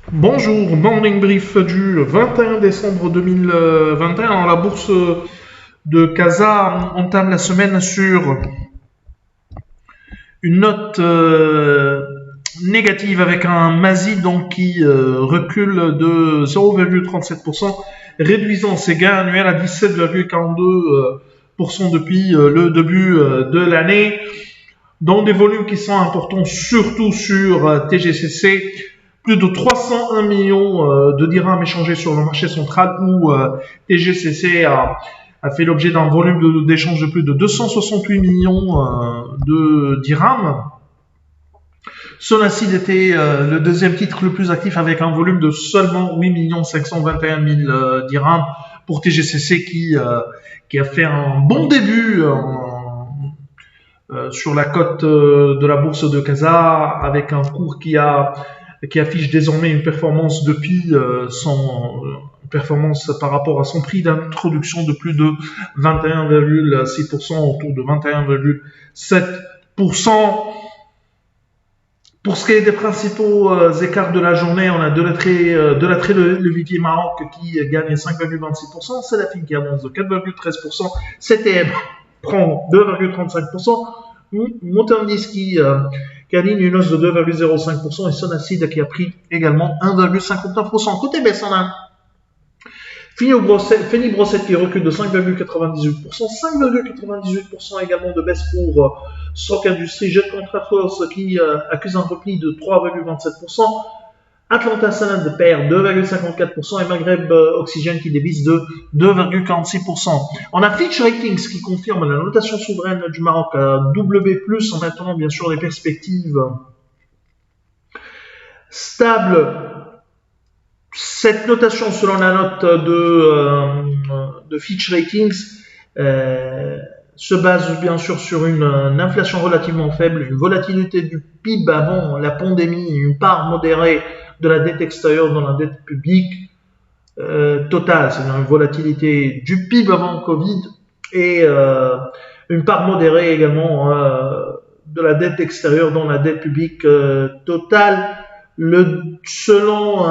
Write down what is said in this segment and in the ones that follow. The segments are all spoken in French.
Bonjour, morning brief du 21 décembre 2021. Alors, la bourse de Casa entame la semaine sur une note négative avec un MASI donc qui recule de 0,37%, réduisant ses gains annuels à 17,42% depuis le début de l'année, dans des volumes qui sont importants surtout sur TGCC. Plus de 301 millions de dirhams échangés sur le marché central où TGCC a fait l'objet d'un volume d'échange de plus de 268 millions de dirhams. Sonacid était le deuxième titre le plus actif avec un volume de seulement 8 521 000 dirhams pour TGCC qui a fait un bon début sur la cote de la bourse de Casa avec un cours qui affiche désormais une performance depuis son performance par rapport à son prix d'introduction de plus de 21,6%, autour de 21,7%. Pour ce qui est des principaux écarts de la journée, on a de l'attrait le Vivier Maroc qui gagne 5,26%, Selafine qui avance de 4,13%, CTM prend 2,35%, Moutarnis qui aligne une hausse de 2,05% et Sonacid qui a pris également 1,59%. Côté baisse, on a Fini Brossette qui recule de 5,98%, 5,98% également de baisse pour Stroke Industries, Jet Contraforce qui accuse un repli de 3,27%, Atlanta Salad perd 2,54% et Maghreb Oxygène qui dévisse de 2,46%. On a Fitch Ratings qui confirme la notation souveraine du Maroc à W+, en maintenant bien sûr les perspectives stables. Cette notation, selon la note de Fitch Ratings, se base bien sûr sur une inflation relativement faible, une volatilité du PIB avant la pandémie, une part modérée de la dette extérieure dans la dette publique totale, c'est-à-dire une volatilité du PIB avant le Covid et une part modérée également de la dette extérieure dans la dette publique totale. Selon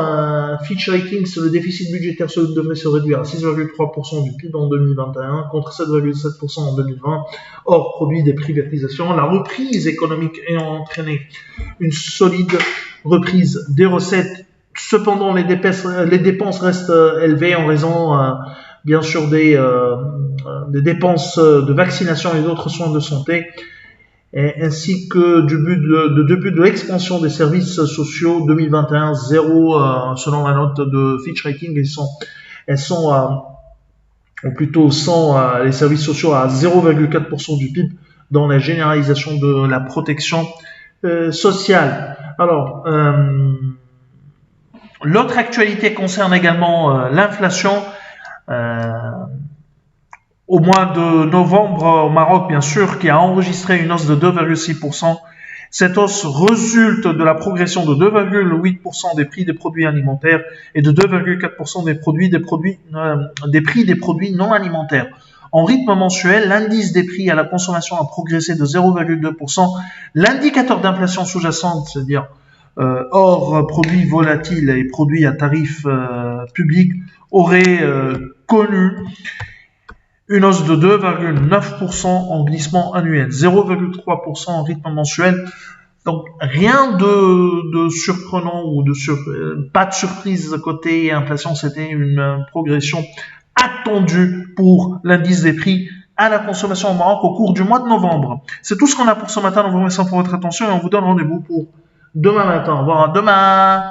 Fitch Ratings, le déficit budgétaire devrait se réduire à 6,3% du PIB en 2021 contre 7,7% en 2020, hors produit des privatisations. La reprise économique ayant entraîné une solide reprise des recettes. Cependant, les dépenses restent élevées en raison, bien sûr, des dépenses de vaccination et d'autres soins de santé, ainsi que du début de l'expansion des services sociaux 2021, selon la note de Fitch Rating, les services sociaux à 0,4% du PIB dans la généralisation de la protection sociale. Alors, l'autre actualité concerne également l'inflation. Au mois de novembre au Maroc, bien sûr, qui a enregistré une hausse de 2,6%. Cette hausse résulte de la progression de 2,8% des prix des produits alimentaires et de 2,4% des prix des produits non alimentaires. En rythme mensuel, l'indice des prix à la consommation a progressé de 0,2%. L'indicateur d'inflation sous-jacente, c'est-à-dire hors produits volatiles et produits à tarif public, aurait connu une hausse de 2,9% en glissement annuel, 0,3% en rythme mensuel. Donc rien de surprenant ou pas de surprise côté inflation, c'était une progression attendue pour l'indice des prix à la consommation au Maroc au cours du mois de novembre. C'est tout ce qu'on a pour ce matin. Nous vous remercions pour votre attention et on vous donne rendez-vous pour demain matin. Au revoir, à demain.